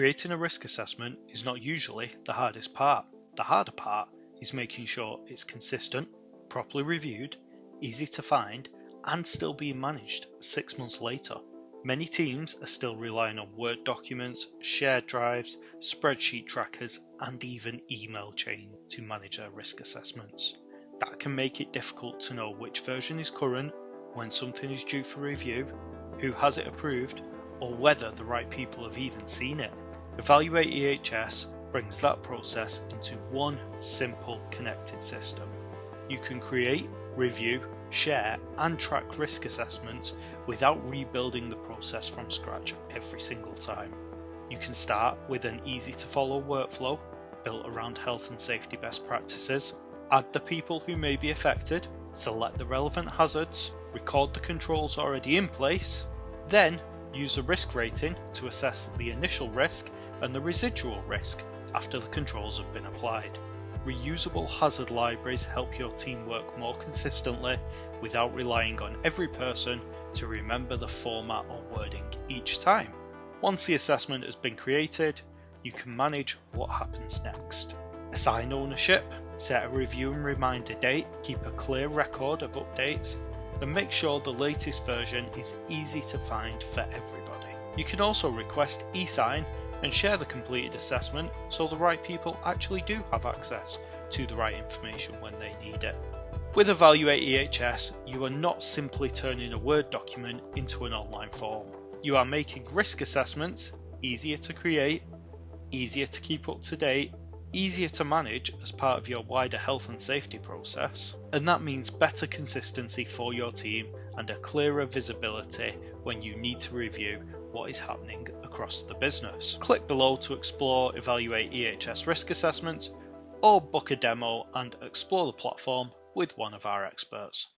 Creating a risk assessment is not usually the hardest part. The harder part is making sure it's consistent, properly reviewed, easy to find, and still being managed 6 months later. Many teams are still relying on Word documents, shared drives, spreadsheet trackers, and even email chain to manage their risk assessments. That can make it difficult to know which version is current, when something is due for review, who has it approved, or whether the right people have even seen it. Evalu-8 EHS brings that process into one simple connected system. You can create, review, share and track risk assessments without rebuilding the process from scratch every single time. You can start with an easy to follow workflow built around health and safety best practices, add the people who may be affected, select the relevant hazards, record the controls already in place, then use a risk rating to assess the initial risk and the residual risk after the controls have been applied. Reusable hazard libraries help your team work more consistently without relying on every person to remember the format or wording each time. Once the assessment has been created, you can manage what happens next. Assign ownership, set a review and reminder date, keep a clear record of updates, and make sure the latest version is easy to find for everybody. You can also request e-sign and share the completed assessment so the right people actually do have access to the right information when they need it. With Evalu-8 EHS, you are not simply turning a Word document into an online form. You are making risk assessments easier to create, easier to keep up to date, easier to manage as part of your wider health and safety process, and that means better consistency for your team and a clearer visibility when you need to review what is happening across the business. Click below to explore Evalu-8 EHS risk assessments or book a demo and explore the platform with one of our experts.